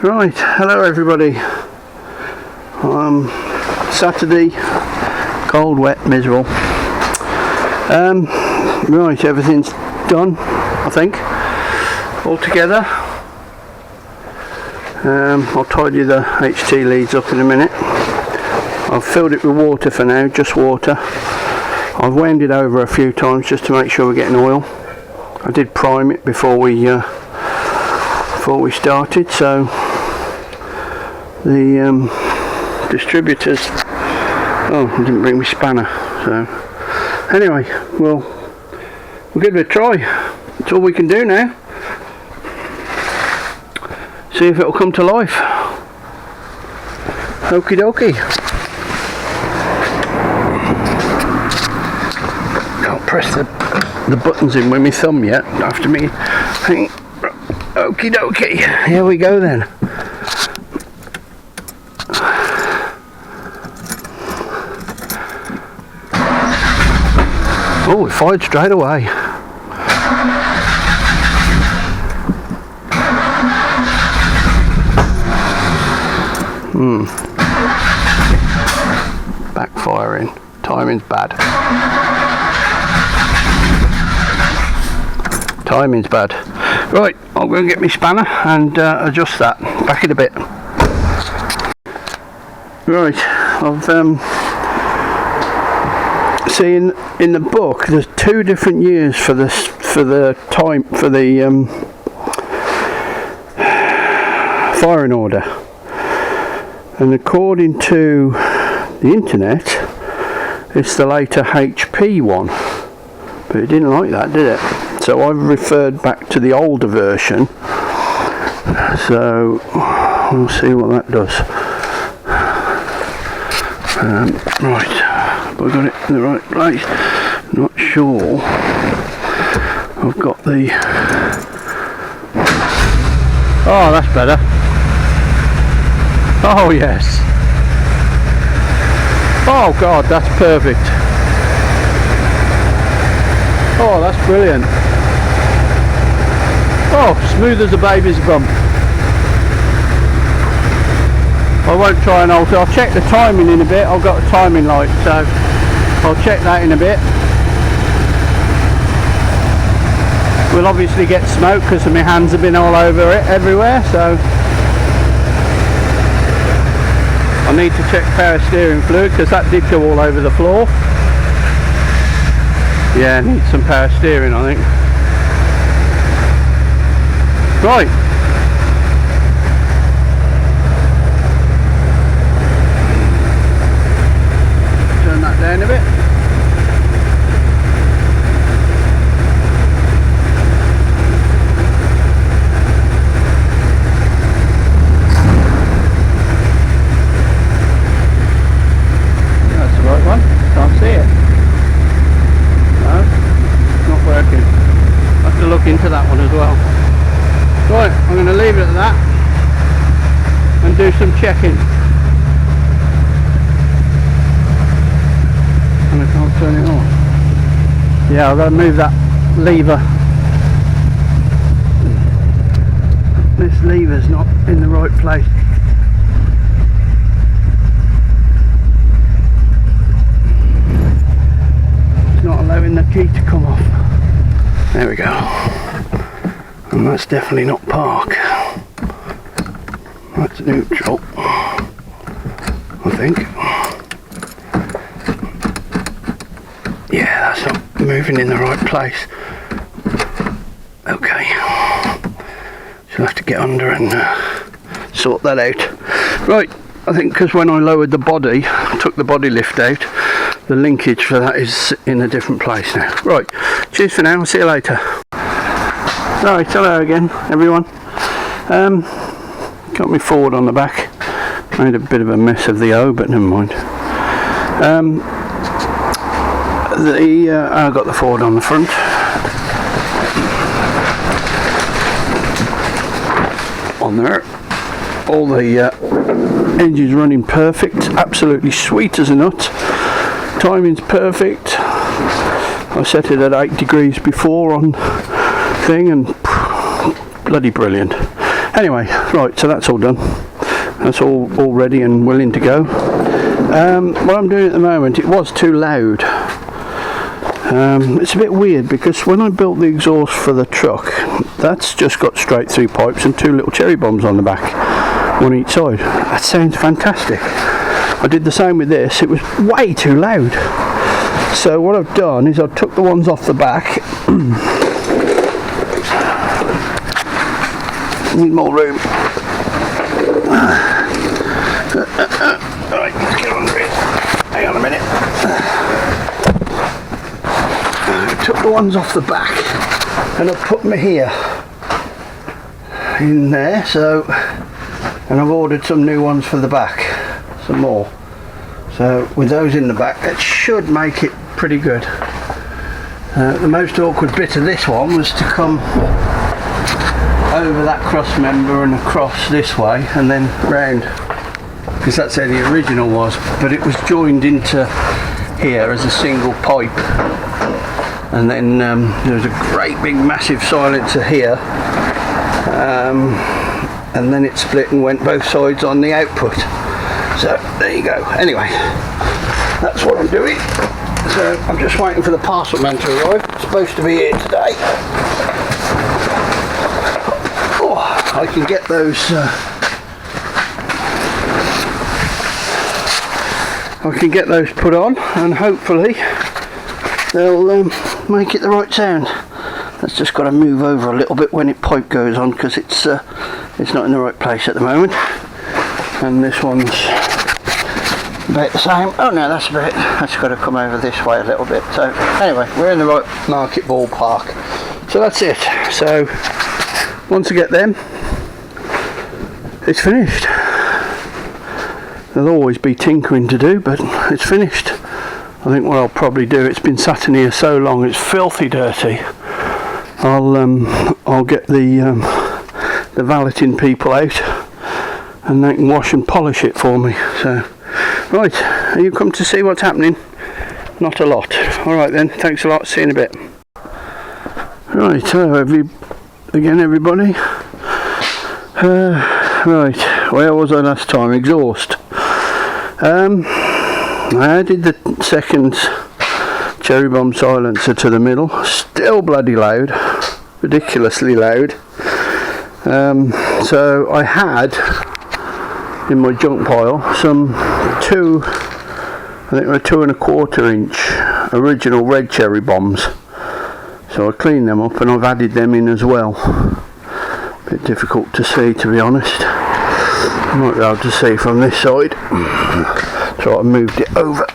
Right, hello everybody. Saturday, cold, wet, miserable. Right, everything's done, I think, all together. I'll tidy the HT leads up in a minute. I've filled it with water for now, just water. I've wound it over a few times just to make sure we're getting oil. I did prime it before we started, so the distributors. Oh, I didn't bring my spanner. So anyway, we'll give it a try. That's all we can do now. See if it'll come to life. Okie dokie. Can't press the buttons in with my thumb yet after me. Okie dokie. Here we go then. Oh, it fired straight away. Backfiring. Timing's bad. Timing's bad. Right, I'll go and get my spanner and adjust that. Back in a bit. Right, I've seen in the book there's 2 different years for the firing order, and according to the internet it's the later HP one, but it didn't like that, did it? So I've referred back to the older version, so we'll see what that does. Right, we got it in the right place. Not sure I've got the... Oh, that's better. Oh yes. Oh god, that's perfect. Oh, that's brilliant. Oh, smooth as a baby's bum. I won't try and alter. I'll check the timing in a bit. I've got a timing light, so I'll check that in a bit. We'll obviously get smoke because my hands have been all over it everywhere, so I need to check power steering fluid because that did go all over the floor. Yeah, need some power steering, I think. Right. Turn that down a bit. That's the right one. Can't see it. No, it's not working. I have to look into that one as well. Right, I'm going to leave it at that and do some checking. And I can't turn it off. Yeah, I've got to move that lever. This lever's not in the right place. It's not allowing the key to come off. There we go. And that's definitely not park. That's neutral, I think. Yeah, that's not moving in the right place. Okay. So I'll have to get under and sort that out. Right, I think because when I lowered the body, took the body lift out, the linkage for that is in a different place now. Right, cheers for now, I'll see you later. Right, hello again everyone. Got me forward on the back. Made a bit of a mess of the O, but never mind. I got the forward on the front. On there. All the engine's running perfect, absolutely sweet as a nut. Timing's perfect. I set it at 8 degrees before on thing, and bloody brilliant. Anyway, right, so that's all done. That's all ready and willing to go. What I'm doing at the moment, it was too loud. It's a bit weird because when I built the exhaust for the truck, that's just got straight through pipes and 2 little cherry bombs on the back, one each side. That sounds fantastic. I did the same with this. It was way too loud. So what I've done is I've took the ones off the back. Need more room. Right, let's get under it. Hang on a minute. I took the ones off the back and I've put them here in there. So, and I've ordered some new ones for the back, some more. So with those in the back, that should make it pretty good. The most awkward bit of this one was to come over that cross member and across this way and then round, because that's how the original was, but it was joined into here as a single pipe, and then there was a great big massive silencer here, and then it split and went both sides on the output. So there you go. Anyway, that's what I'm doing. So I'm just waiting for the parcel man to arrive. It's supposed to be here today. I can get those put on, and hopefully they'll make it the right sound. That's just got to move over a little bit when it pipe goes on, because it's not in the right place at the moment. And this one's about the same. Oh no, that's got to come over this way a little bit. So anyway, we're in the right market ballpark. So that's it. So once I get them, it's finished. There'll always be tinkering to do, but it's finished. I think what I'll probably do, it's been sat in here so long, it's filthy dirty. I'll get the valeting people out and they can wash and polish it for me. So right, are you come to see what's happening? Not a lot. Alright then, thanks a lot, see you in a bit. Right, hello everybody. Right, where was I last time? Exhaust. I added the second cherry bomb silencer to the middle. Still bloody loud, ridiculously loud. So I had in my junk pile some I think they were 2 1/4 inch original red cherry bombs. So I cleaned them up and I've added them in as well. Bit difficult to see, to be honest. I might be able to see from this side. So I moved it over.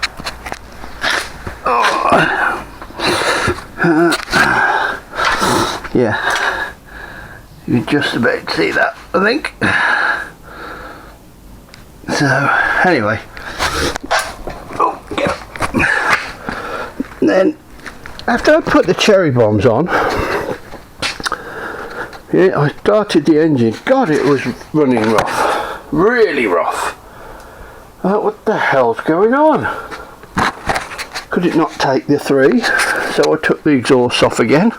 Yeah, you're just about to see that, I think. So anyway, then after I put the cherry bombs on, yeah, I started the engine. God, it was running rough, really rough. I thought, what the hell's going on? Could it not take the 3? So I took the exhaust off again,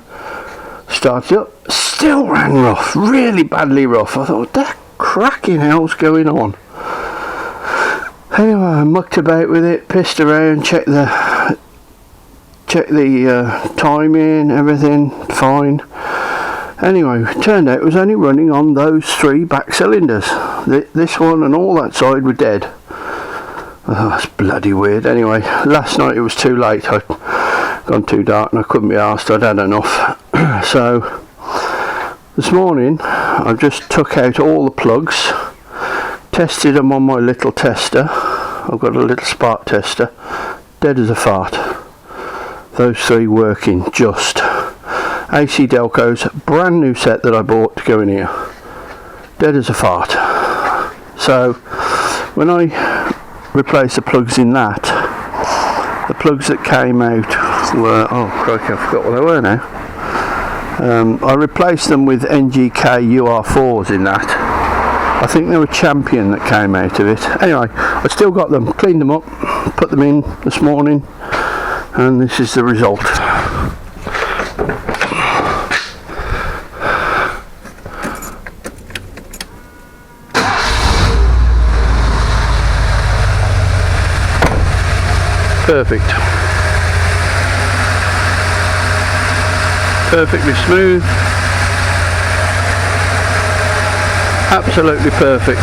started up, still ran rough, really badly rough. I thought, what the cracking hell's going on? Anyway, I mucked about with it, pissed around, checked the timing, everything fine. Anyway, it turned out it was only running on those 3 back cylinders. This one and all that side were dead. Oh, that's bloody weird. Anyway, last night it was too late. I'd gone too dark and I couldn't be arsed. I'd had enough. So this morning I just took out all the plugs, tested them on my little tester. I've got a little spark tester, dead as a fart. Those 3 working just. AC Delco's brand new set that I bought to go in here, dead as a fart. So when I replaced the plugs in that, the plugs that came out were, oh crikey, I forgot what they were now. I replaced them with NGK UR4s in that. I think they were Champion that came out of it. Anyway, I still got them, cleaned them up, put them in this morning, and this is the result. perfect. Perfectly smooth. Absolutely perfect.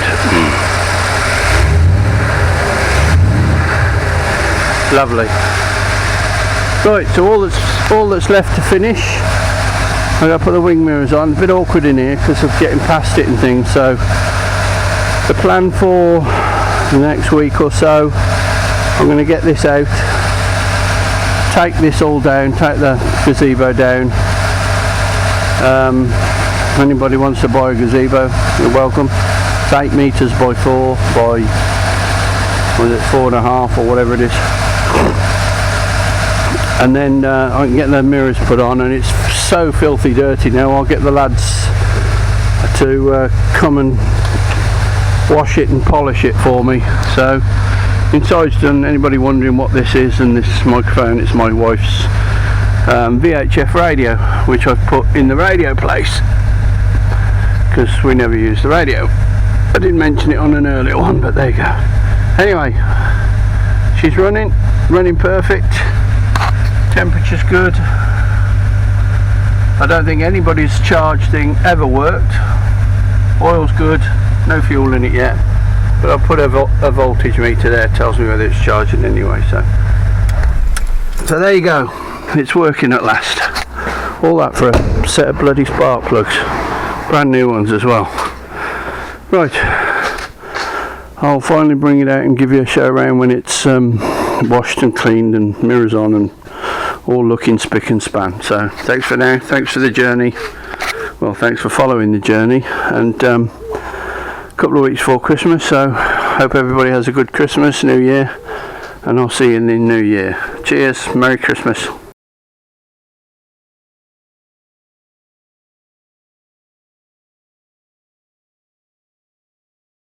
Lovely. Right, so all that's left to finish. I've got to put the wing mirrors on. A bit awkward in here because of getting past it and things. So the plan for the next week or so, I'm going to get this out, take this all down, take the gazebo down. If anybody wants to buy a gazebo, you're welcome. It's 8 metres by 4 by, was it 4.5 or whatever it is. And then I can get the mirrors put on, and it's so filthy dirty now. I'll get the lads to come and wash it and polish it for me. So inside's done. Anybody wondering what this is, and this microphone, it's my wife's VHF radio, which I've put in the radio place because we never use the radio. I didn't mention it on an earlier one, but there you go. Anyway, she's running perfect. Temperature's good. I don't think anybody's charge thing ever worked. Oil's good, no fuel in it yet, but I'll put a voltage meter there, tells me whether it's charging anyway. So there you go, it's working at last. All that for a set of bloody spark plugs, brand new ones as well. Right, I'll finally bring it out and give you a show around when it's washed and cleaned and mirrors on and all looking spick and span. So thanks for now, thanks for the journey, well, thanks for following the journey, and a couple of weeks before Christmas, so hope everybody has a good Christmas, New Year, and I'll see you in the New Year. Cheers, Merry Christmas.